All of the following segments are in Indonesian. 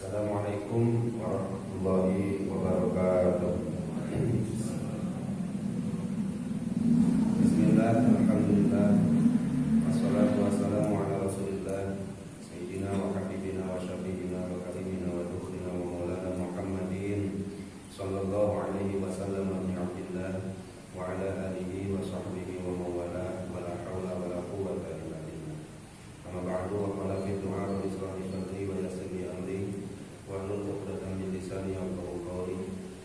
Assalamualaikum warahmatullahi wabarakatuh. Bismillah, alhamdulillah, wassalatu wassalamu ala rasulillah Sayyidina wa habibina wa syafi'ina wa kalimina wa dukhina wa maulana Muhammadin sallallahu alaihi wasallam ibn Abdillah wa ala alihi wa sahbihi wa mawala wa la hawla wa la quwwata illa billah. Amma ba'du, wa qala fi du'a rabbi israh li sadri wa yassir li amri wa hlul 'uqdatam min lisani yafqahu qawli.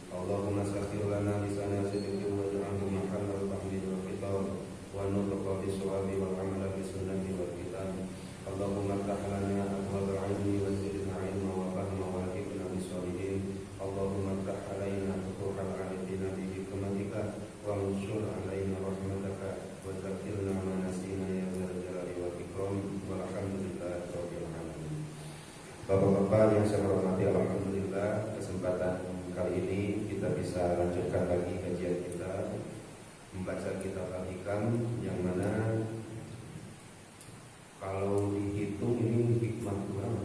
Allahumma sakhkhir lana lisana sidqin wa ij'alhu mahalla tahmid wa khitab wa nutqa bis-shawabi wal 'amala bis-sunnati wal kitab. Allahumma iftah lana abwaab al-'ilmi wa zidna 'ilma wa fahma wa alhiqna bis-shalihin. Allahumma iftah 'alaina futuhal 'arifina bi hikmatika wa anshur 'alaina rahmataka wa zakkirna ma nasina ya dzal jalali wal ikram. Walhamdulillahi rabbil alamin. Bapak-bapak yang saya hormati, alhamdulillah kesempatan kali ini kita bisa lanjutkan lagi kajian kita membaca kitab Al-Hikam, yang mana kalau dihitung ini hikmah berapa?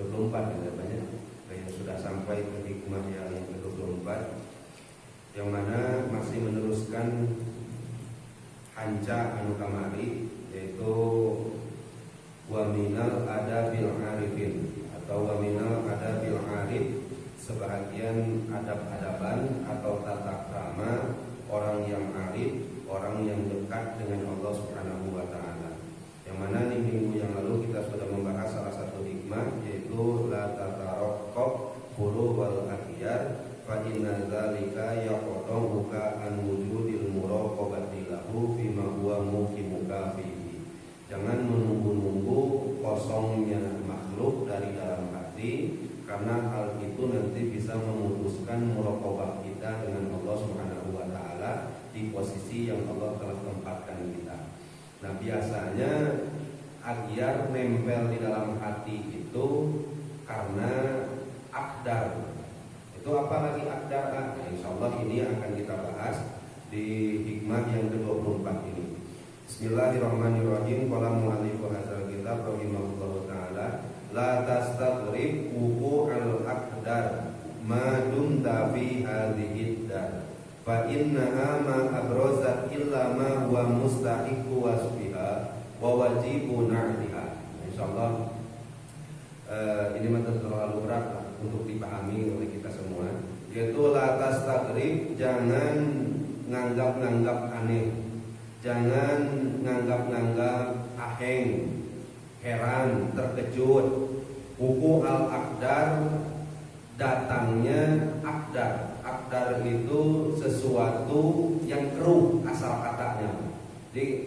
24 ya banyak. Yang sudah sampai ke hikmah yang ke-24, yang mana masih meneruskan hanca anu kamari, yaitu wa minal adabil arifin atau wa minal adabil arif, sebahagian adab-adaban atau tata krama orang yang arif, orang yang dekat dengan Allah Subhanahu wa taala. Yang mana di minggu yang lalu kita sudah membahas salah satu hikmah, yaitu la tataraqqab qulu wal akhyar fa inna dzalika yaqtabuka an wujudil muraqabati lahu fima huwa muqimuka fihi. Jangan menunggu-nunggu kosongnya makhluk dari dalam hati, karena hal itu nanti bisa memutuskan muraqabah kita dengan Allah Subhanahu wa taala di posisi yang Allah telah tempatkan kita. Nah, biasanya agyar nempel di dalam hati itu karena akdar. Itu apa lagi akdar? Nah, insyaallah ini akan kita bahas di hikmah yang ke-24 ini. Bismillahirrahmanirrahim. Qala mu'allifu hadzal kitab rahimahullahu taala, la tastaghrib wuqu'al aqdar ma dumta fi hadhihi dar fa innaha ma abrozat illa ma huwa mustahiqu wasfiha wa wajibu na'liha. Insyaallah ini materi terlalu berat untuk dipahami oleh kita semua, yaitu la tastaghrib, jangan nganggap-nganggap aneh, jangan nganggap-nganggap aheng, heran, terkejut. Wuku al-akdar, datangnya akdar. Akdar itu sesuatu yang keruh asal katanya. Jadi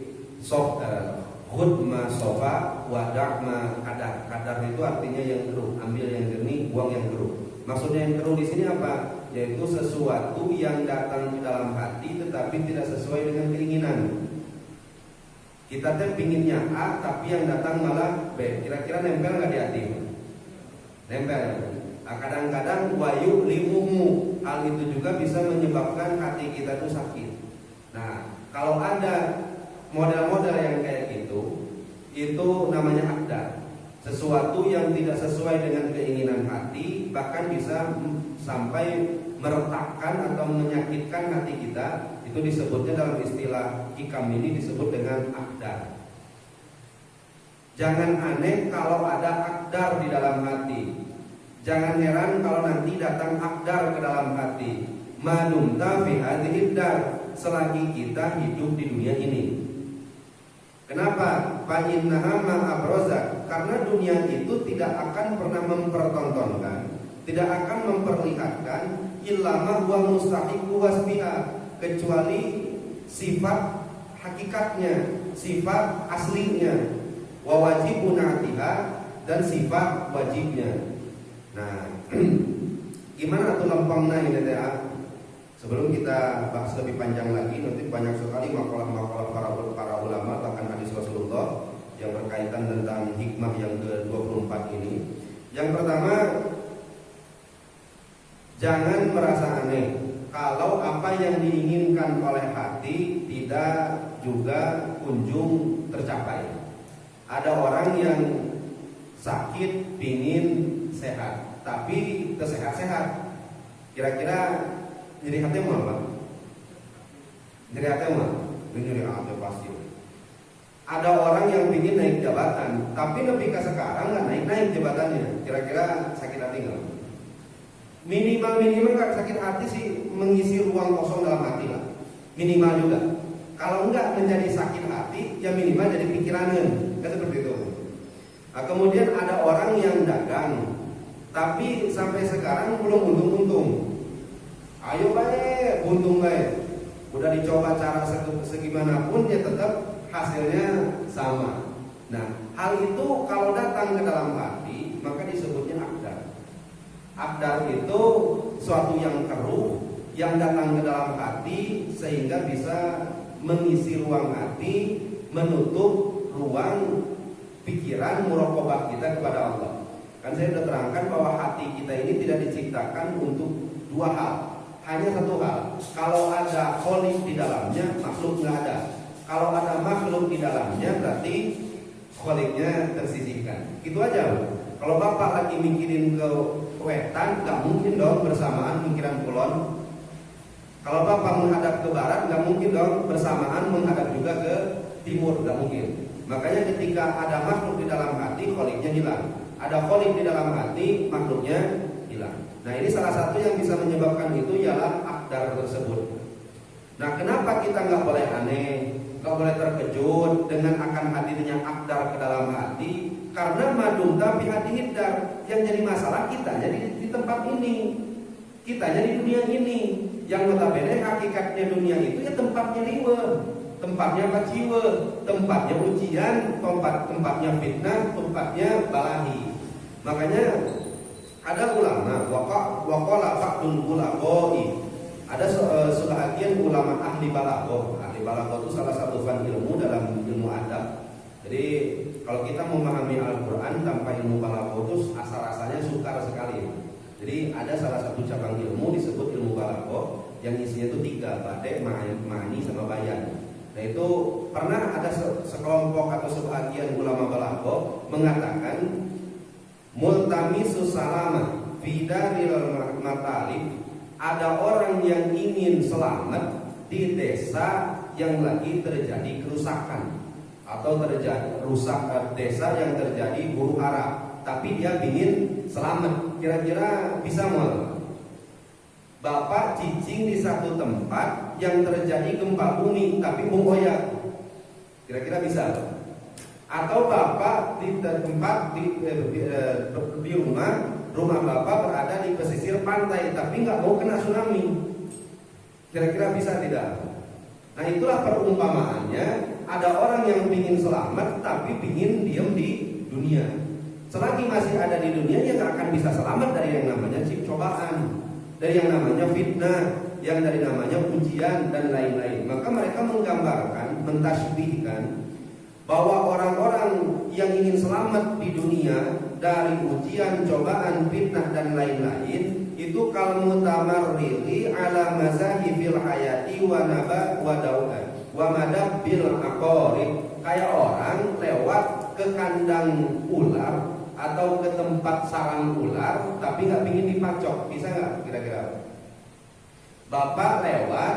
khudma sofa wada'ma kadar. Kadar itu artinya yang keruh, ambil yang jernih, buang yang keruh. Maksudnya yang keruh di sini apa? Yaitu sesuatu yang datang di dalam hati tetapi tidak sesuai dengan keinginan. Kita pinginnya A, tapi yang datang malah B. Kira-kira nempel nggak di hati? Nempel. Nah, kadang-kadang wayu limumu, hal itu juga bisa menyebabkan hati kita itu sakit. Nah, kalau ada model-model yang kayak gitu, itu namanya akdar. Sesuatu yang tidak sesuai dengan keinginan hati, bahkan bisa sampai meretakkan atau menyakitkan hati kita. Itu disebutnya dalam istilah hikam ini disebut dengan akdar. Jangan aneh kalau ada akdar di dalam hati. Jangan heran kalau nanti datang akdar ke dalam hati. Madumta fi hadhihi dar, selagi kita hidup di dunia ini. Kenapa? Fa innaha ma abrozat, karena dunia itu tidak akan pernah mempertontonkan, tidak akan memperlihatkan illa ma huwa mustahiqu wasbiha, kecuali sifat hakikatnya, sifat aslinya, wa wajibun atiha, dan sifat wajibnya. Nah, gimana tuh lempengnya ini teh? Sebelum kita bahas lebih panjang lagi, nanti banyak sekali makalah-makalah para ulama bahkan hadis Rasulullah yang berkaitan tentang hikmah yang ke-24 ini. Yang pertama, jangan merasa aneh kalau apa yang diinginkan oleh hati tidak juga kunjung tercapai. Ada orang yang sakit pingin sehat, tapi tersehat-sehat. Kira-kira nyeri hati mau apa? Nyeri hati mau? Nyeri hati pasti. Ada orang yang ingin naik jabatan, tapi lebih ke sekarang nggak naik jabatannya. Kira-kira sakit hati nggak? Minimal kan sakit hati sih mengisi ruang kosong dalam hati lah. Minimal juga. Kalau enggak menjadi sakit hati, ya minimal jadi pikirannya. Kan seperti itu. Nah, kemudian ada orang yang dagang, tapi sampai sekarang belum untung-untung. Ayo baik, untung baik. Udah dicoba cara segimanapun ya tetap hasilnya sama. Nah, hal itu kalau datang ke dalam hati maka disebutnya akdar. Akdar itu suatu yang keruh yang datang ke dalam hati sehingga bisa mengisi ruang hati, menutup ruang pikiran muraqabah kita kepada Allah. Kan saya sudah terangkan bahwa hati kita ini tidak diciptakan untuk dua hal, hanya satu hal. Kalau ada khaliq di dalamnya, makhluk nggak ada. Kalau ada makhluk di dalamnya, berarti khaliqnya tersisihkan. Itu aja. Kalau bapak lagi mikirin ke wetan, nggak mungkin dong bersamaan mikiran kulon. Kalau bapak menghadap ke barat, nggak mungkin dong bersamaan menghadap juga ke timur, nggak mungkin. Makanya ketika ada makhluk di dalam hati, khaliqnya hilang. Ada khaliq di dalam hati, makhluknya hilang. Nah, ini salah satu yang bisa menyebabkan itu ialah akdar tersebut. Nah, kenapa kita nggak boleh aneh, nggak boleh terkejut dengan akan hadirnya akdar ke dalam hati? Karena madumta bihati hidar. Yang jadi masalah kita jadi di tempat ini, kita jadi dunia ini. Yang notabene hakikatnya dunia itu ya tempatnya liwe, tempatnya paciwe, tempatnya ujian, tempatnya fitnah, tempatnya balahi. Makanya ada ulama waqala ba'dul ulama'i. Ada sebahagian ulama ahli balaghah. Ahli balaghah itu salah satu fan ilmu dalam ilmu adab. Jadi kalau kita memahami Al-Qur'an tanpa ilmu balaghah itu asa-rasanya sukar sekali. Jadi ada salah satu cabang ilmu disebut ilmu balaghah yang isinya itu 3, badai, ma'ani sama bayan. Nah itu pernah ada sekelompok atau sebagian ulama balaghah mengatakan multamisus salama fi daril matalib. Ada orang yang ingin selamat di desa yang lagi terjadi kerusakan atau terjadi rusak desa yang terjadi huru hara, tapi dia ingin selamat. Kira-kira bisa mau? Bapak cicing di satu tempat yang terjadi gempa bumi tapi bungkoyak. Kira-kira bisa? Atau bapak di tempat di rumah bapak berada di pesisir pantai tapi nggak mau kena tsunami. Kira-kira bisa tidak? Nah itulah perumpamaannya. Ada orang yang ingin selamat tapi ingin diam di dunia. Selagi masih ada di dunia, dia nggak akan bisa selamat dari yang namanya cobaan, dari yang namanya fitnah, yang dari namanya ujian dan lain-lain. Maka mereka menggambarkan, mentasbihkan bahwa orang-orang yang ingin selamat di dunia dari ujian, cobaan, fitnah dan lain-lain itu kal mutamarriri ala mazahifil hayati wa nabat wa daulat wa madabbil aqarib. Kayak orang lewat ke kandang ular atau ke tempat sarang ular tapi nggak ingin dipacok, bisa nggak kira-kira? Bapak lewat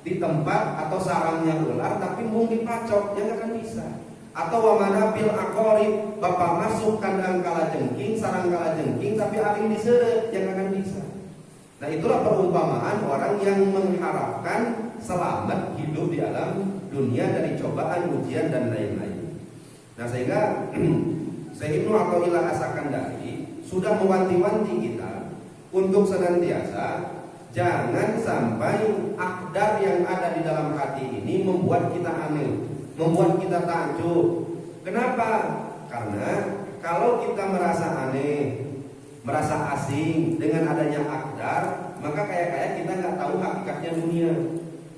di tempat atau sarangnya ular tapi mau dipacok, ya nggak akan bisa. Atau wamanabil aqarib, bapak masuk kandang kalajengking, sarang kalajengking tapi aling diseret, ya nggak akan bisa. Nah itulah perumpamaan orang yang mengharapkan selamat hidup di alam dunia dari cobaan, ujian dan lain-lain. Nah sehingga Sayyidina Athaillah As-Sakandari sudah mewanti-wanti kita untuk senantiasa jangan sampai akdar yang ada di dalam hati ini membuat kita aneh, membuat kita takjub. Kenapa? Karena kalau kita merasa aneh, merasa asing dengan adanya akdar, maka kayak kita nggak tahu hakikatnya dunia.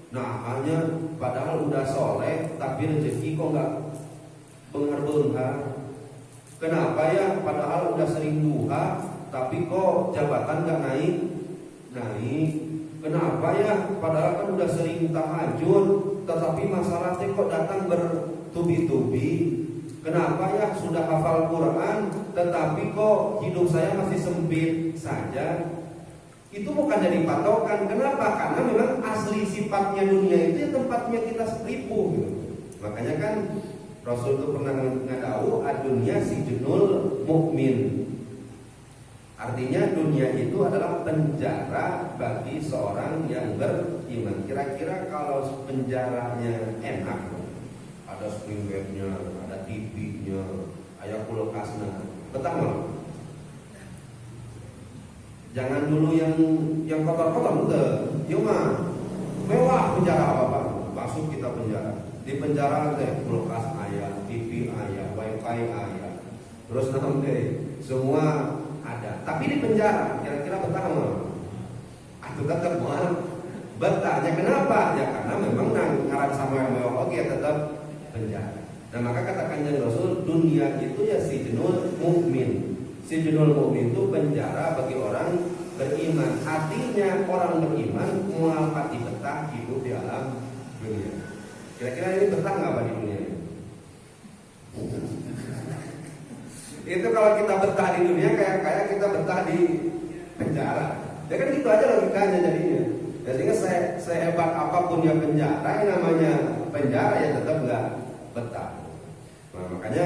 Nah hanya padahal udah soleh tapi rezeki kok nggak benghar-benghar. Kenapa ya? Padahal udah sering duha tapi kok jabatan nggak naik. Kenapa ya? Padahal kan udah sering tahajud tetapi masalahnya kok datang bertubi-tubi. kenapa ya sudah hafal Quran tetapi kok hidup saya masih sempit saja? Itu bukan jadi patokan. Kenapa? Karena memang asli sifatnya dunia itu ya tempatnya kita ripuh gitu. Makanya kan Rasul itu pernah ngadawu adunya sijnul mukmin. Artinya dunia itu adalah penjara bagi seorang yang beriman. Kira-kira kalau penjaranya enak, ada spring bednya, ada TV-nya, ada kulkasnya, betah nggak? Jangan dulu yang kotor-kotor, udah, yuk mah mewah penjara apa-apa, masuk kita penjara. Di penjara teh kulkas ayah, TV ayah, wifi ayah, terus nanti semua ada. Tapi di penjara kira-kira betah nggak? Atau tetap mual. Betahnya kenapa? Ya karena memang ngarang sama yang mewah oke tetap penjara. Nah maka katakan jadi Rasul, dunia itu ya sijnul mukmin. Sijnul mukmin itu penjara bagi orang beriman. Artinya orang beriman mual pati betah hidup di alam dunia. Kira-kira ini betah nggak Pak di dunia ini? Itu kalau kita betah di dunia kayak kita betah di penjara. Ya kan gitu aja logikanya jadinya. Ya, sehingga sehebat apapun ya penjara, yang namanya penjara ya tetap nggak betah. Nah, makanya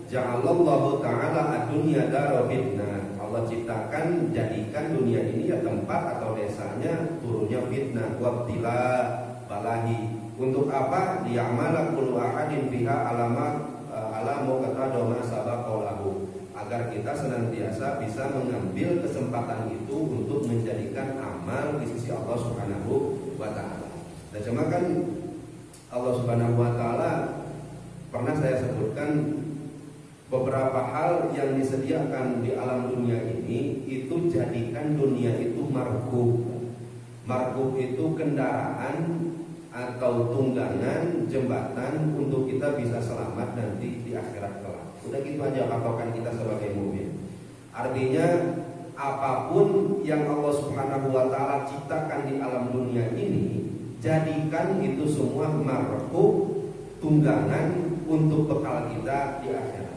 ja'alallahu ta'ala ad-dunya dara fitnah. Allah ciptakan, jadikan dunia ini ya tempat atau desanya turunnya fitnah, wabtila balahi. Untuk apa? Liya'mala kullu ahadin fiha alamu qatadama sabaqalahu. Agar kita senantiasa bisa mengambil kesempatan itu untuk menjadikan amal di sisi Allah Subhanahu wa taala. Dan cuma kan Allah Subhanahu wa taala pernah saya sebutkan beberapa hal yang disediakan di alam dunia ini, itu jadikan dunia itu markub. Markub itu kendaraan atau tunggangan, jembatan untuk kita bisa selamat nanti di akhirat kelak. Udah gitu aja patokan kita sebagai mukmin. Artinya apapun yang Allah Subhanahu wa taala ciptakan di alam dunia ini, jadikan itu semua markub, tunggangan untuk bekal kita di akhirat.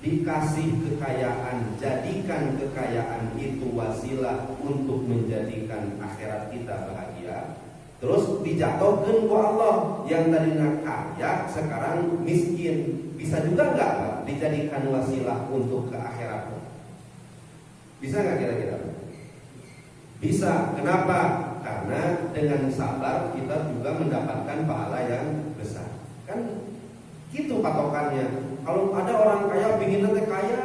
Dikasih kekayaan, jadikan kekayaan itu wasilah untuk menjadikan akhirat kita bahagia. Terus dijatuhkan ke Allah yang tadinya kaya sekarang miskin. Bisa juga enggak Pak dijadikan wasilah untuk ke akhirat? Bisa enggak kira-kira? Bisa. Kenapa? Karena dengan sabar kita juga mendapatkan pahala yang besar. Kan gitu patokannya. Kalau ada orang kaya pingin nanti kaya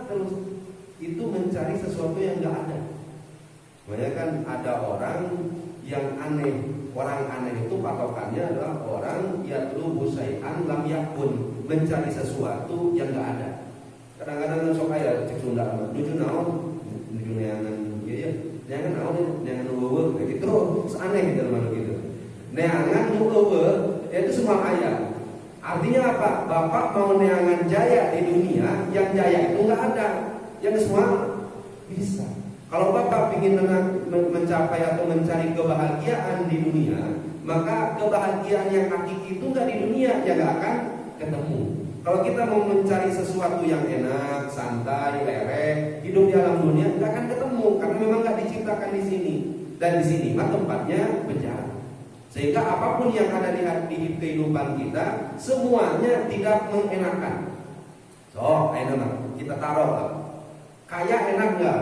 terus, itu mencari sesuatu yang enggak ada. Makanya kan ada orang yang aneh. Orang aneh itu patokannya adalah orang yatlubu syai'an lam yakun, mencari sesuatu yang enggak ada. Kadang-kadang sok aya cek Sunda mah, nuju naon? Nuju neangan ieu, neangan naon? Neangan eueuh kayak gitu. Aneh gitu mah gitu. Neangan nu eueuh itu semua aya. Artinya apa? Bapak mau neangan jaya di dunia, yang jaya itu enggak ada. Yang semua bisa. Kalau Bapak ingin mencapai atau mencari kebahagiaan di dunia, maka kebahagiaan yang hakiki itu enggak di dunia, ya enggak akan ketemu. Kalau kita mau mencari sesuatu yang enak, santai, lereh, hidup di alam dunia, enggak akan ketemu karena memang enggak diciptakan di sini. Dan di sini mah tempatnya penjara. Sehingga apapun yang ada di kehidupan kita, semuanya tidak mengenakan. So, enak kita taruh lah. Kaya enak enggak?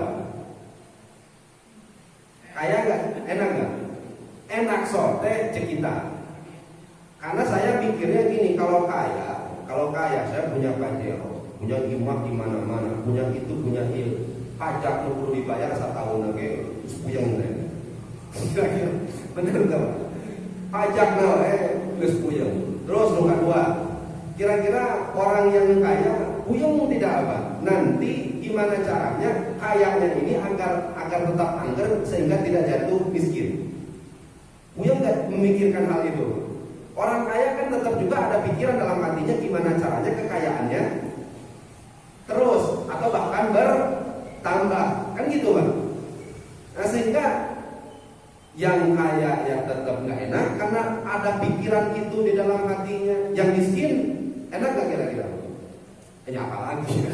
Kaya enggak? Enak enggak? Enak sote cek kita. Karena saya pikirnya gini, kalau kaya saya punya pajero, punya imah di mana-mana, punya itu, punya itu. Pajak perlu dibayar 1 tahun lagi, sepuyeng deh. Kira-kira bener enggak? Pajak geus puyeng. Terus nomor kedua, kira-kira orang yang kaya puyeng tidak apa? Nanti gimana caranya kayanya ini agar tetap angker sehingga tidak jatuh miskin? Puyeng nggak memikirkan hal itu? Orang kaya kan tetap juga ada pikiran dalam hatinya gimana caranya kekayaannya terus atau bahkan bertambah, kan gitu Pak? Nah sehingga yang kaya ya tetap nggak enak karena ada pikiran itu di dalam hatinya. Yang miskin enak nggak kira-kira? Ini apa lagi?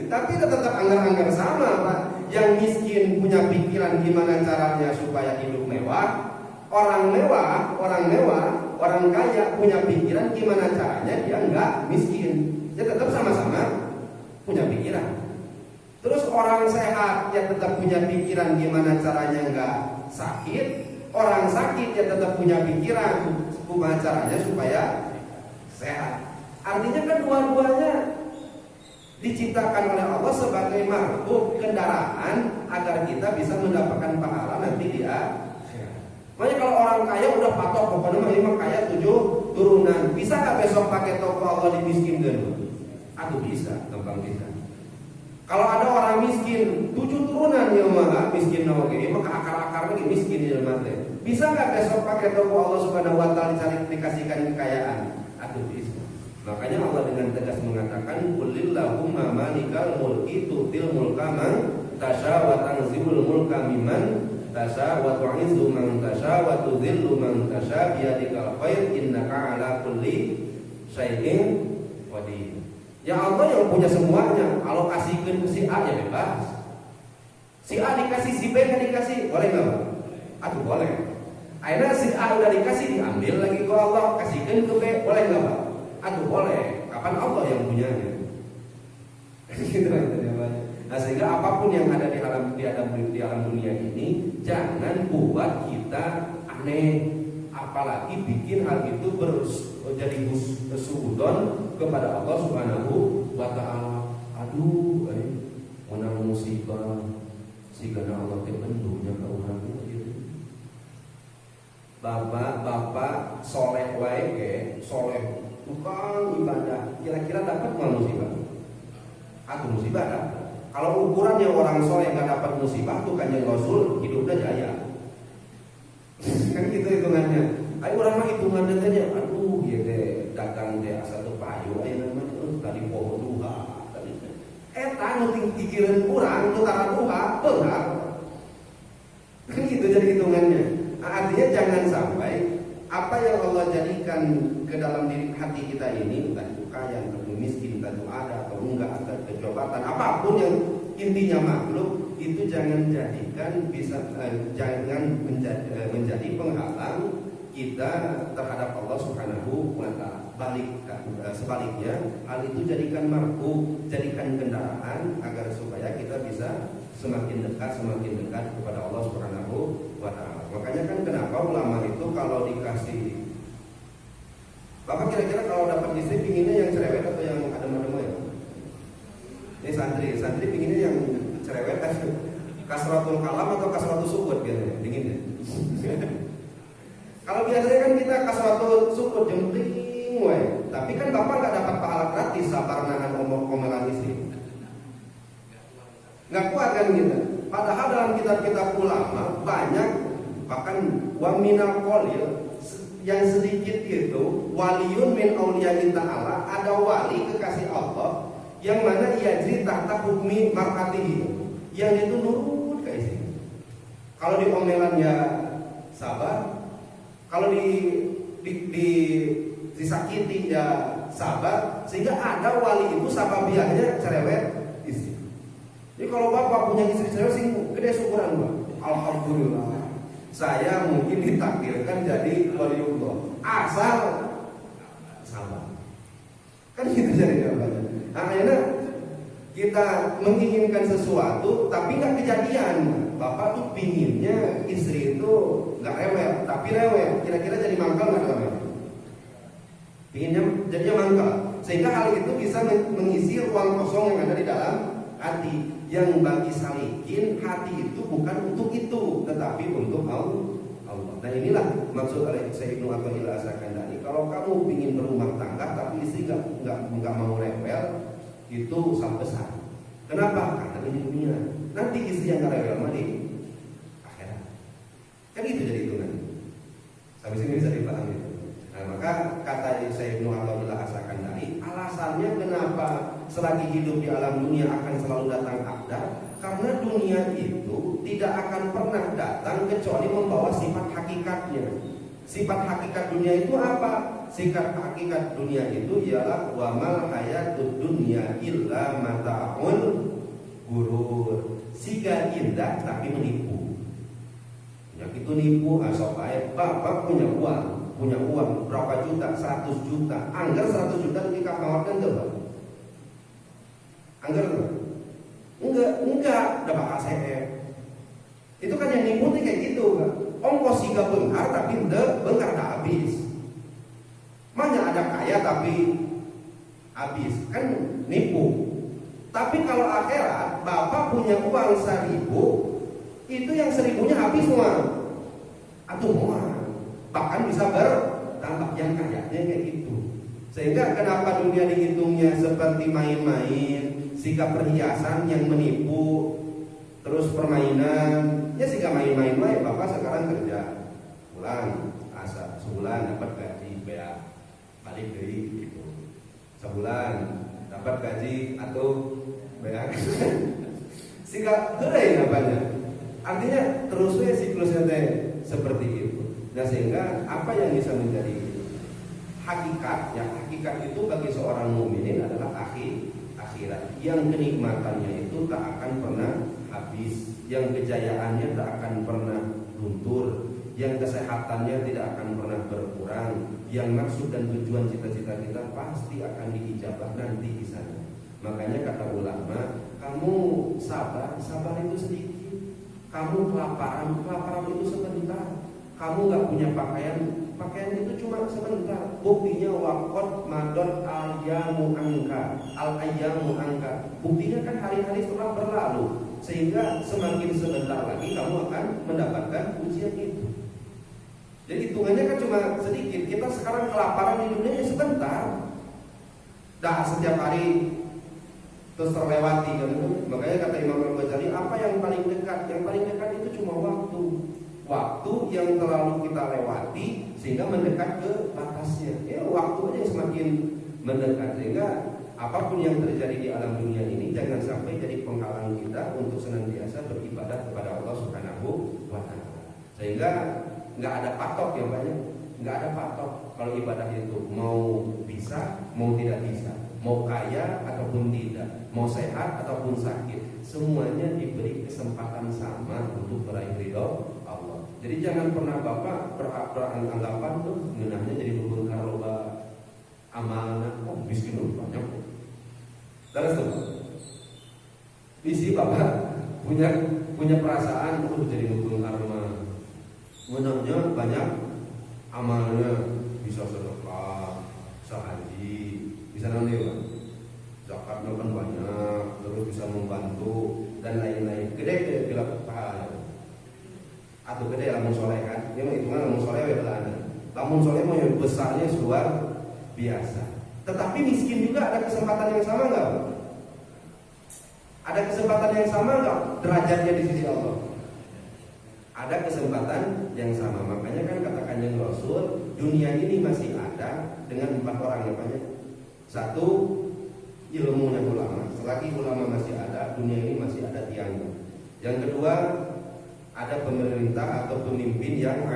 Tapi tetap anggar-anggar sama, Pak. Yang miskin punya pikiran gimana caranya supaya hidup mewah. Orang kaya punya pikiran gimana caranya dia nggak miskin. Ya tetap sama-sama punya pikiran. Terus orang sehat ya tetap punya pikiran gimana caranya nggak sakit. Orang sakit ya tetap punya pikiran gimana caranya supaya sehat. Artinya kan dua-duanya diciptakan oleh Allah sebagai makhluk kendaraan agar kita bisa mendapatkan pahala nanti di akhirat. Makanya kalau orang kaya udah patok pokoknya mah kaya 7 turunan. Bisa nggak besok pakai toko Allah dimiskinkan? Aduh bisa, gampang bisa. Kalau ada orang miskin 7 turunan ya mah miskin oke, maka akar-akar lagi miskin ya mate. Bisa nggak besok pakai toko Allah Subhanahu wa taala dikasihkan kekayaan? Aduh bisa. Makanya Allah dengan tegas mengatakan qulillahumma malikal mulki tu'til mulka man tasya wa tanzilul mulka mimman tasya wa tu'izzu man tasya wa tudhillu man tasya biyadikal khair innaka ala kulli syai'in qadir. Ya Allah yang punya semuanya. Kalau kasihkan si A ya bebas. Si A dikasih, si B nggak dikasih, boleh nggak? Aduh boleh. Akhirnya si A udah dikasih diambil lagi ke Allah, kasihkan ke B, boleh nggak Pak? Aduh boleh. Kapan Allah yang punyanya? Gitu ya. Nah sehingga apapun yang ada di alam dunia ini jangan buat kita aneh, apalagi bikin hal itu jadi husnuzon kepada Allah Subhanahu wa taala. Aduh, menang musibah sigana Allah teh bendunya ka urang gitu. Bapak soleh wae ge, soleh tukang ibadah, kira-kira dapat nggak musibah? Atau musibah dapat. Kalau ukurannya orang soleh nggak dapat musibah, tuh kanjeng Rasul hidupnya jaya. Kan gitu hitungannya. Ayo orang mah hitungannya tanya, aduh ya deh datang deh asal tuh payu, ayo namanya tadi pohon duha, tadi. Nu pikiran kurang, nu tara duha, benar. Kan gitu jadi hitungannya. Nah, artinya jangan sampai apa yang Allah jadikan ke dalam diri hati kita ini, entah itu kaya, entah itu miskin, entah itu ada atau enggak, atau kejabatan, apapun yang intinya makhluk itu jangan jadikan jangan menjadi penghalang kita terhadap Allah Subhanahu wa taala. Sebaliknya hal itu jadikan marfu, jadikan kendaraan agar supaya kita bisa semakin dekat kepada Allah Subhanahu wa taala. Makanya kan kenapa ulama itu kalau dikasih, Bapak kira-kira kalau dapat istri pinginnya yang cerewet atau yang adem-adem ya? Ini santri pinginnya yang cerewet kasratul kalam atau kasratul sukut gitu, dinginnya. Kalau biasanya kan kita kasratul sukut jempling, tapi kan Bapak nggak dapat pahala gratis sabar nahan omongan istri. Nggak kuat kan kita. Padahal dalam kitab-kitab ulama banyak, bahkan wa minal qalil yang sedikit itu waliyun min auliyain ta'ala, ada wali kekasih Allah yang mana ia jri tahta hukmi markatihi, yang itu nurut ke istri. Kalau diomelan ya sabar, kalau disakiti ya sabar, sehingga ada wali itu sababiahnya cerewet istri. Jadi kalau Bapak punya istri cerewet sih gede syukuran Pak. Alhamdulillah, saya mungkin ditakdirkan jadi waliullah asal sabar. Kan gitu jadi jawabannya. Akhirnya kita menginginkan sesuatu tapi nggak kejadian. Bapak tuh pinginnya istri itu nggak rewel, tapi rewel. Kira-kira jadi mangkal nggak namanya? Pinginnya jadinya mangkal, sehingga hal itu bisa mengisi ruang kosong yang ada di dalam hati. Yang bagi salikin hati itu bukan untuk itu, tetapi untuk Allah. Nah inilah maksud oleh Sayyidina Ibnu As-Sakandari. Kalau kamu ingin berumah tangga tapi istri nggak mau rewel, itu salah besar. Kenapa? Karena ini dunia. Nanti istri yang nggak rewel mah di akhirat. Kan itu jadi hitungan. Sampai sini bisa dipahami. Nah maka kata Sayyidina Ibnu As-Sakandari, alasannya kenapa selagi hidup di alam dunia akan selalu datang akdar, karena dunia itu tidak akan pernah datang kecuali membawa sifat hakikatnya. Sifat hakikat dunia itu apa? Singkat hakikat dunia itu ialah wamal hayatud dunya illa mata'un gurur. Siga indah tapi menipu. Yang itu nipu asal baik. Bapak punya uang berapa juta, 100 juta. Anggar 100 juta kita kawarkan coba. Anggar enggak, udah bakal CF. Itu kan yang nipu kayak gitu kan. Ongkos siga bengar tapi bengar tak habis. Mana ada kaya tapi habis, kan nipu. Tapi kalau akhirat, bapak punya uang 1.000, itu yang 1.000-nya habis semua. Atau bahkan bisa bertambah, yang kayaknya kayak gitu. Sehingga kenapa dunia dihitungnya seperti main-main, sikap perhiasan yang menipu, terus permainan. Ya sehingga main-main ya bapak sekarang kerja, pulang asal sebulan dapat gaji bea, balik dari gitu. Sebulan dapat gaji atau bea. Sehingga gerai namanya. Artinya terusnya siklusnya seperti itu. Nah sehingga apa yang bisa menjadi hakikat, ya hakikat itu bagi seorang mukminin adalah akhirat yang kenikmatannya itu tak akan pernah habis, yang kejayaannya tak akan pernah luntur, yang kesehatannya tidak akan pernah berkurang, yang maksud dan tujuan cita-cita kita pasti akan diijabah nanti di sana. Makanya kata ulama, kamu sabar itu sedikit, kamu kelaparan itu sebentar, kamu nggak punya pakaian itu cuma sebentar. Buktinya waqad madon al-ayyamu angka. Buktinya kan hari-hari telah berlalu, sehingga semakin sebentar lagi kamu akan mendapatkan ujian itu. Jadi hitungannya kan cuma sedikit. Kita sekarang kelaparan di dunia sebentar. Dah setiap hari terus terlewati kan. Makanya kata Imam Al-Ghazali, apa yang paling dekat? Yang paling dekat itu cuma waktu. Waktu yang terlalu kita lewati sehingga mendekat ke batasnya. Ya waktu aja yang semakin mendekat, sehingga apapun yang terjadi di alam dunia ini jangan sampai jadi penghalang kita untuk senantiasa beribadah kepada Allah Subhanahu wa taala. Sehingga nggak ada patok yang banyak, nggak ada patok kalau ibadah itu mau bisa, mau tidak bisa, mau kaya ataupun tidak, mau sehat ataupun sakit, semuanya diberi kesempatan sama untuk meraih ridho Allah. Jadi jangan pernah bapak beranggapan tuh mengenanya jadi lubung karoba amalnya, miskin banyak. Terus tuh, bisi bapak punya perasaan jadi lubung karma. Menangnya banyak amalnya, bisa sedekah, bisa haji, bisa nanti kan zakatnya kan banyak, terus bisa membantu dan lain-lain. Gede bila atau gede lamun soleh kan? Ini hitungan lamun soleh belahan. Lamun soleh mau yang besarnya luar biasa. Tetapi miskin juga ada kesempatan yang sama nggak? Ada kesempatan yang sama nggak derajatnya di sisi Allah? Ada kesempatan yang sama. Makanya kan katakan yang Rasul, dunia ini masih ada dengan 4 orang yang banyak. 1, ilmunya ulama. Selagi ulama masih ada, dunia ini masih ada tiangnya. Yang kedua, ada pemerintah atau pemimpin yang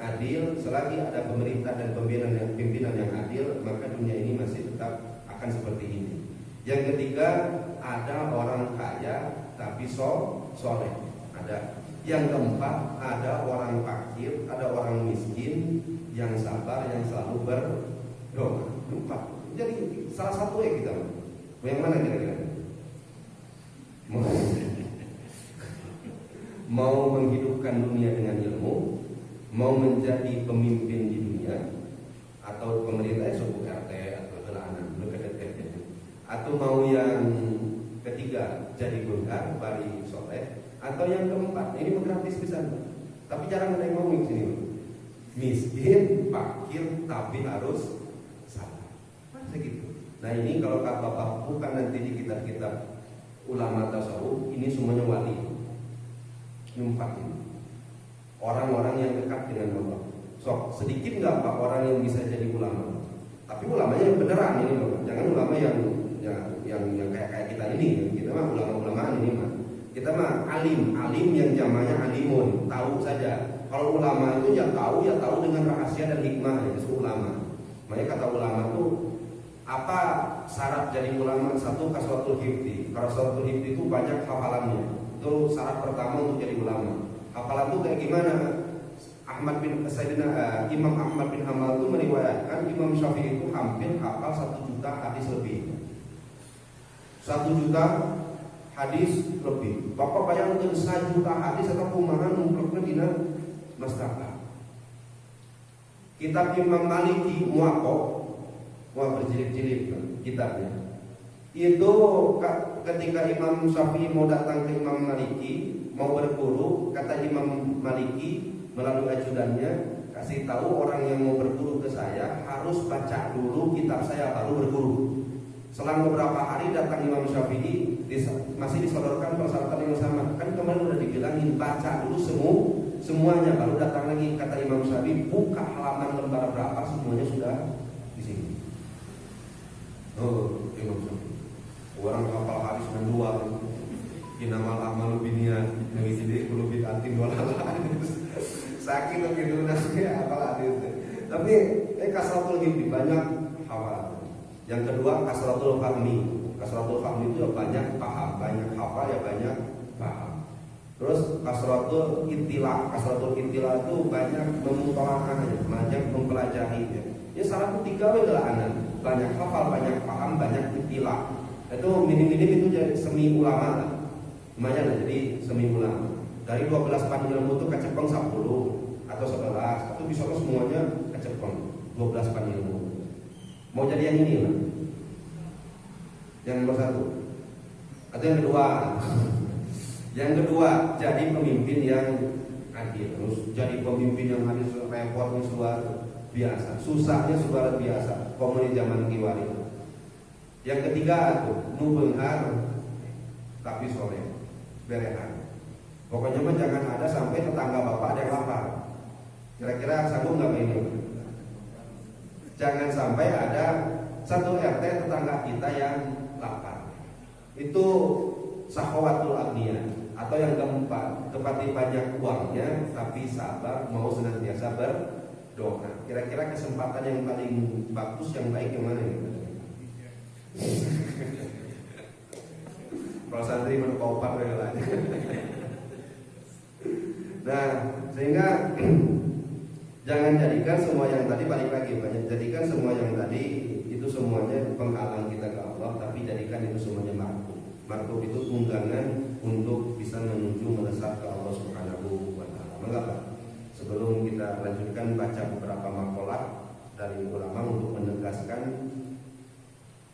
adil. Selagi ada pemerintah dan pimpinan yang adil, maka dunia ini masih tetap akan seperti ini. Yang ketiga, ada orang kaya tapi soleh. Ada. Yang keempat, ada orang fakir, ada orang miskin yang sabar, yang selalu berdoa. 4. Jadi salah satu ya kita. Yang mana kira-kira? Mau menghidupkan dunia dengan ilmu, mau menjadi pemimpin di dunia, atau pemerintah suku RT atau belahan, atau mau yang ketiga jadi bengkar, bari soleh, atau yang keempat ini gratis bisa, tapi jarang ada yang ngomong sini. Miskin, fakir, tapi harus sabar. Masa gitu. Nah ini kalau kata bapak bukan nanti di kitab-kitab ulama tasawuf, ini semuanya wali. Empat ini orang-orang yang dekat dengan Allah. Sedikit nggak pak orang yang bisa jadi ulama? Tapi ulamanya yang beneran ini bapak. Jangan ulama yang kayak kita ini. Kita mah ulama-ulamaan ini mah. Kita mah alim yang jamanya alimun, tahu saja. Kalau ulama itu ya tahu dengan rahasia dan hikmah, itu ulama. Makanya kata ulama tuh apa syarat jadi ulama? Satu, kasratul hifdi. Kasratul hifdi itu banyak hafalannya. Itu syarat pertama untuk jadi ulama. Hafalan itu kayak gimana? Imam Ahmad bin Hanbal itu meriwayatkan Imam Syafi'i itu hampir hafal 1 juta hadis lebih. 1 juta hadis lebih. Bapak bayangkan 1 juta hadis atau kumahan numpluknya dina mastaka. Kitab Imam Maliki berjilid-jilid kitabnya. Itu ketika Imam Syafi'i mau datang ke Imam Maliki, mau berguru, kata Imam Maliki melalui ajudannya, kasih tahu orang yang mau berguru ke saya harus baca dulu kitab saya baru berguru. Selang beberapa hari datang Imam Syafi'i, masih disodorkan persyaratan yang sama. Kan kemarin udah dibilangin baca dulu semuanya, baru datang lagi. Kata Imam Syafi'i, buka halaman lembar berapa, semuanya sudah di sini. Oh, Imam Syafi'i. Orang hafal hadis mendua. Inamal amal biniat, yang jadi perlu bidatin walalah. Sakit begitu nasibnya apalah hadis. Tapi kasratul hifdi banyak hafal. Yang kedua kasratul fahmi. Kasratul fahmi itu banyak paham, banyak hafal ya banyak paham. Terus kasratul intilah. Kasratul intilah itu banyak memutolaahnya, banyak mempelajarinya. Ya syarat ketiga adalah anak. Banyak hafal, banyak paham, banyak intilah. Itu minim-minim itu jadi semi ulama. Lumayan lah jadi semi ulama. Dari 12 pan ilmu itu kecepeng 10 atau 11 atau bisa semuanya kecepeng 12 pan ilmu. Mau jadi yang ini lah, yang nomor 1 atau yang kedua? Yang kedua jadi pemimpin yang adil. Terus jadi pemimpin yang adil, repotnya luar biasa, susahnya luar biasa. Komuni zaman kiwari. Yang ketiga tuh nubenghar tapi soleh, berehan. Pokoknya mah jangan ada sampai tetangga bapak ada yang lapar. Kira-kira sanggup nggak ini? Jangan sampai ada satu RT tetangga kita yang lapar. Itu sahawatul agniya. Atau yang keempat, tepati banyak uangnya tapi sabar, mau senantiasa berdoa. Kira-kira kesempatan yang paling bagus, yang baik yang mana ini? Kalau santri menopar regalanya. Nah, sehingga jangan jadikan semua yang tadi, balik lagi, banyak jadikan semua yang tadi itu semuanya penghalang kita ke Allah, tapi jadikan itu semuanya marfu. Marfu itu tunggangan untuk bisa menuju melesat ke Allah Subhanahu wa taala. Mengapa? Sebelum kita lanjutkan, baca beberapa maqalah dari ulama untuk menegaskan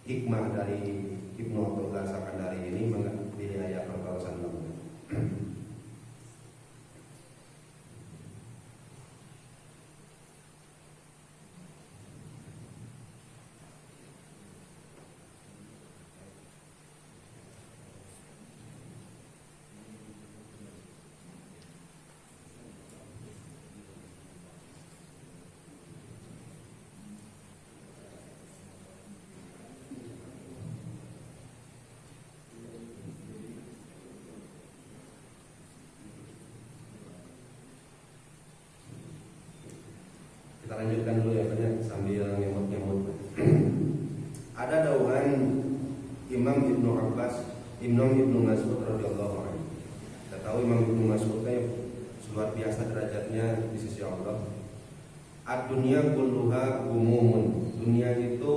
hikmah dari Ibnu Abdullah Sakandari ini mengambil ayat perbarusan bangunan. Kita lanjutkan dulu ya, banyak sambil nyemut-nyemut. Ada dauhan Imam Ibnu Abbas, Imam Ibnu Mas'ud radhiyallahu anhu. Kita tahu Imam Ibnu Mas'ud luar biasa derajatnya di sisi Allah. Ad-dunya kulluha umumun. Dunia itu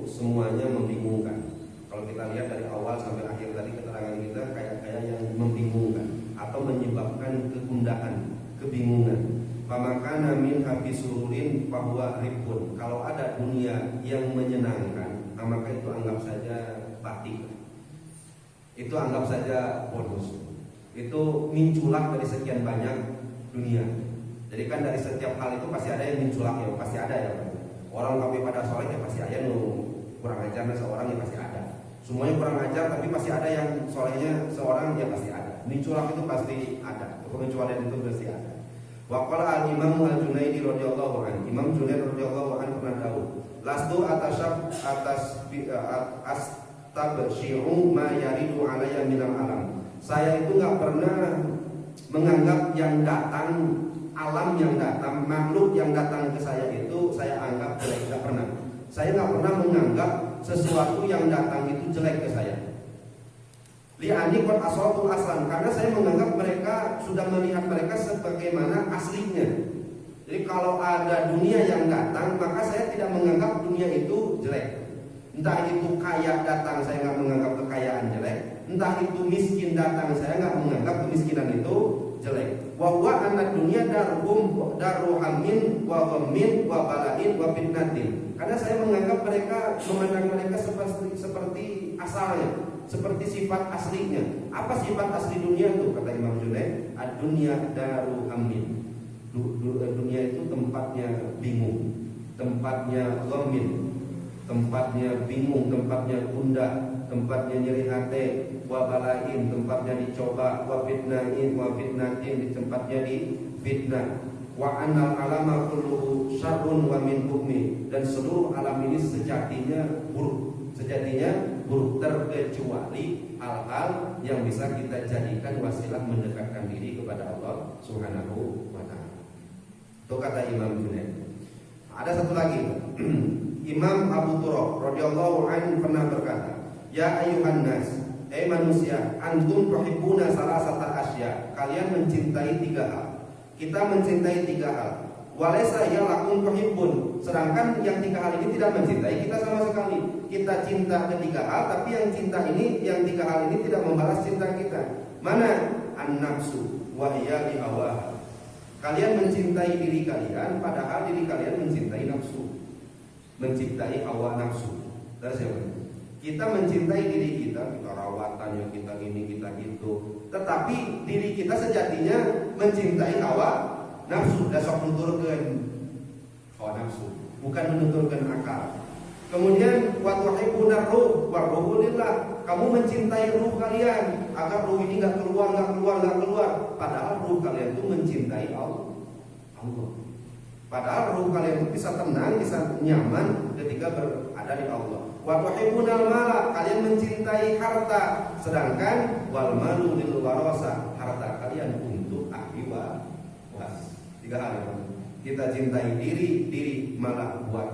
semuanya membingungkan. Kalau kita lihat dari awal sampai akhir tadi keterangan kita kayak yang membingungkan atau menyebabkan kegundahan, kebingungan. Pamakana min habis sururin bahwa ribun. Kalau ada dunia yang menyenangkan, maka itu anggap saja batik. Itu anggap saja bonus. Itu minculak dari sekian banyak dunia. Jadi kan dari setiap hal itu pasti ada yang minculak ya, pasti ada ya. Orang kami pada soleh ya pasti ada, kurang ajar seorang ya pasti ada. Semuanya kurang ajar tapi pasti ada yang solehnya seorang ya pasti ada. Minculak itu pasti ada. Kemunculan itu pasti ada. Waqala al-Imam al-Junaidi radhiyallahu anhu. Imam Junaid radhiyallahu anhu pernah tahu, lastu astabshi'u ma yaridu alayya minal alam. Saya itu enggak pernah menganggap yang datang, alam yang datang, makhluk yang datang ke saya itu saya anggap jelek, enggak pernah. Saya nggak pernah menganggap sesuatu yang datang itu jelek ke saya. Li'ani qad asawtu aslan, karena saya menganggap mereka sudah melihat mereka sebagaimana aslinya. Jadi kalau ada dunia yang datang, maka saya tidak menganggap dunia itu jelek. Entah itu kaya datang, saya nggak menganggap kekayaan jelek. Entah itu miskin datang, saya nggak menganggap kemiskinan itu jelek. Wa huwa anna dunya daru hammin wa ghammin wa bala'in wa fitnatin. Karena saya menganggap mereka, memandang mereka seperti asalnya, seperti sifat aslinya. Apa sifat asli dunia itu? Kata Imam Junaid, ad-dunya daru hammin. Dunia itu tempatnya bingung, tempatnya ghammin, tempatnya bingung, tempatnya gundah, tempatnya nyeri hati, wa balain, tempatnya dicoba, wa fitnahin, wa fitnatin, di tempatnya di fitnah. Wa anal alama kulluhu syarrun wa min hukmi, dan seluruh alam ini sejatinya buruk, terkecuali hal-hal yang bisa kita jadikan wasilah mendekatkan diri kepada Allah Subhanahu wa ta'ala. Itu kata Imam Junaid. Ada satu lagi. Imam Abu Turab radhiyallahu anhu pernah berkata, "Ya ayyuhan nas, manusia, antum tuhibbuna salasata asya." Kalian mencintai 3 hal. Kita mencintai 3 hal. Walaysa ya lakum tuhibbun. Sedangkan yang 3 hal ini tidak mencintai kita sama sekali. Kita cinta ke 3 hal, tapi yang cinta ini, yang 3 hal ini tidak membalas cinta kita. Mana? An-nafsu wa hiya li hawa. Kalian mencintai diri kalian, padahal diri kalian mencintai nafsu, mencintai hawa nafsu. Kita mencintai diri kita, kita rawatannya, kita ini, kita itu. Tetapi diri kita sejatinya mencintai hawa nafsu. Dasok menuturkan hawa nafsu, bukan menuturkan akal. Kemudian wa tuhibbuna ruh wa ruhulillah. Kamu mencintai ruh kalian agar ruh ini nggak keluar. Padahal ruh kalian itu mencintai Allah. Padahal ruh kalian itu bisa tenang, bisa nyaman ketika berada di Allah. Wa tuhibbunal mala. Kalian mencintai harta, sedangkan wal malu lil warasa. Harta kalian untuk ahli waris. 3 hal. Kita cintai diri malah buat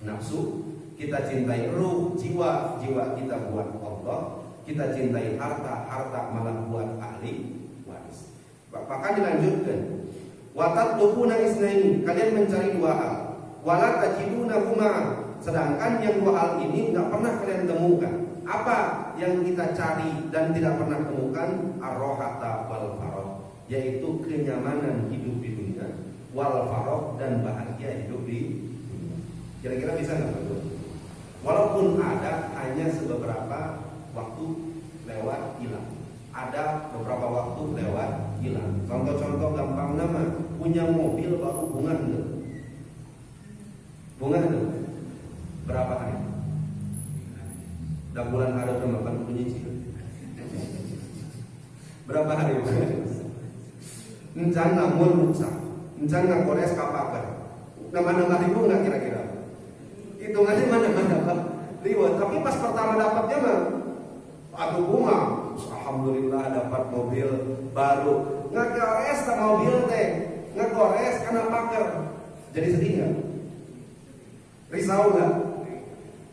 nafsu. Kita cintai ruh, jiwa kita buat Allah. Kita cintai harta malah buat ahli waris. Bahkan dilanjutkan, wa tatlubuna isnaini. Kalian mencari 2 hal. Wala tajiduna huma. Sedangkan yang 2 hal ini tidak pernah kalian temukan. Apa yang kita cari dan tidak pernah temukan? Ar-rohata wal farah, yaitu kenyamanan hidup di dunia, wal farah, dan bahagia hidup di dunia. Kira-kira bisa nggak betul? Walaupun ada, hanya beberapa waktu lewat hilang. Ada beberapa waktu lewat hilang. Contoh-contoh gampang nama, punya mobil baru bunga itu berapa hari? Dan bulan Maret Ramadan punya cil. Berapa hari? Encan namun rusak, encan ngakores kapaker. Nama-nama ribu nggak kira-kira? Hitungannya mana-mana Pak riwayat. Tapi pas pertama dapatnya mah aduh bunga, alhamdulillah dapat mobil baru. Ngegores tak mobil teh, ngegores karena paker. Jadi sedih nggak? Risau nggak?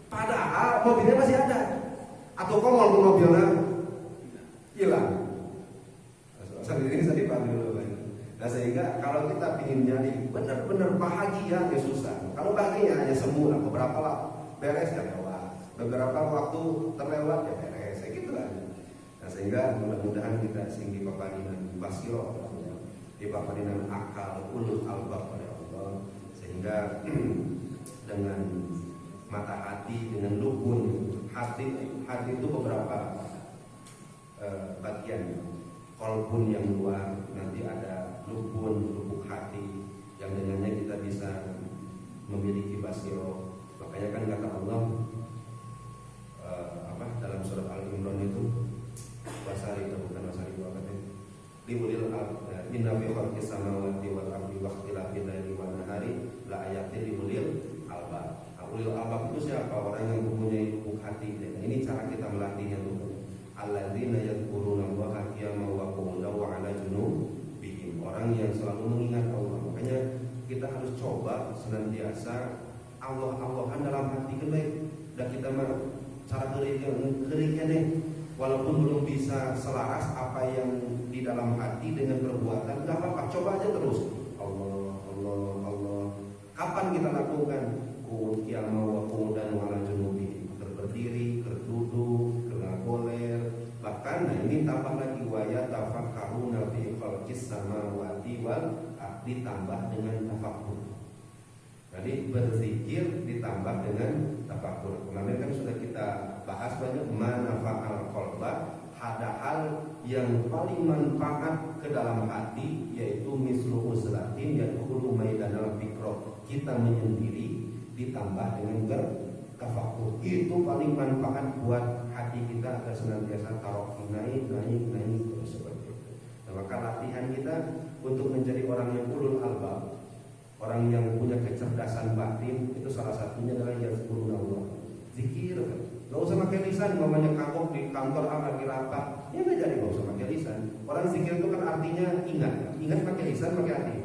Padahal mobilnya masih ada. Atau kok mau mobilnya hilang. Asal ini saya dipanggil dulu. Nah sehingga kalau kita ingin jadi benar-benar bahagia ya susah. Kalau bahagia hanya semu lah, beberapa lah beres ya lewat, beberapa waktu terlewat ya beres, ya gitu kan. Nah sehingga mudah-mudahan kita singgi papadinan basiro, di papadinan akal, ulul albab oleh Allah, sehingga dengan mata hati, dengan lubun hati itu beberapa bagian. Kolbun yang luar, nanti ada lubuk hati yang dengannya kita bisa memiliki basiro. Makanya kan kata Allah dalam surat Al-Imran itu wasari, bukan wasari dua kata liulil inna fi khalqis samawati wal ardi wa ikhtilafil laili wan nahari la ayatin liulil albab. Ulil albab itu siapa? Orang yang mempunyai lubuk hati. Dan ini cara kita melatihnya tuh. Alladzina yadhkuruna Allaha qiyaman wa qu'udan wa 'ala junubihim. Orang yang selalu mengingat Allah. Makanya kita harus coba senantiasa Allah-Allahan dalam bisa selaras apa yang di dalam hati dengan perbuatan, nggak apa-apa, coba aja terus. Allah, Allah, Allah. Kapan kita lakukan? Qiyamah wa qu'udan wa 'ala junubi, berdiri, berduduk, goler. Bahkan nah ini tambah lagi wa yatafakkaruna fi khalqis samawati wal ardi, ditambah dengan tafakkur. Jadi berzikir ditambah dengan tafakkur. Kemarin kan sudah kita bahas banyak manafa'al qalba, ada hal yang paling manfaat ke dalam hati, yaitu mislu uzlatin yadkhulu maidanal fikra. Kita menyendiri ditambah dengan bertafakur, itu paling manfaat buat hati kita agar senantiasa taroki, naik terus seperti itu. Nah, maka latihan kita untuk menjadi orang yang ulul albab, orang yang punya kecerdasan batin, itu salah satunya adalah yazkurun Allah, zikir. Gak usah pakai lisan, namanya kagok di kantor lagi rapat, ya nggak jadi, gak usah pakai lisan. Orang zikir itu kan artinya ingat pakai lisan, pakai hati.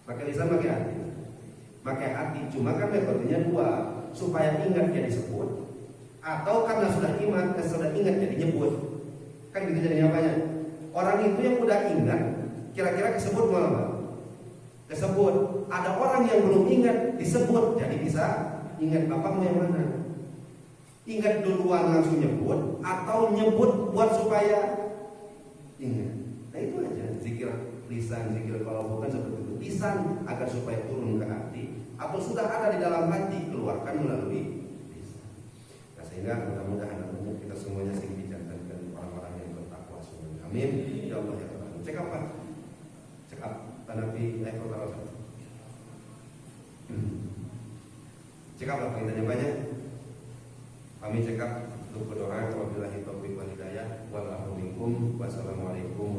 Pakai lisan, pakai hati. Pakai hati, cuma kan metodenya dua, supaya ingat jadi sebut, atau karena sudah ingat jadi nyebut. Kan gitu jadinya apanya? Orang itu yang udah ingat, kira-kira kesebut mau apa? Kesebut. Ada orang yang belum ingat, disebut, jadi bisa ingat. Bapak mau yang mana? Ingat duluan langsung nyebut, atau nyebut buat supaya ingat? Nah itu aja, zikir lisan, zikir kalau bukan seperti itu. Lisan agar supaya turun ke hati, atau sudah ada di dalam hati, keluarkan melalui lisan. Nah, sehingga mudah-mudahan kita semuanya sing dijantan dan orang-orang yang bertakwa semuanya. Amin. Ya Allah ya Tuhan. Cek apa? Cek up Nabi Ibrahim. Cek up apa kita banyak? Kami cek up untuk berdoa. Wabillahi taufiq wal hidayah. Wassalamualaikum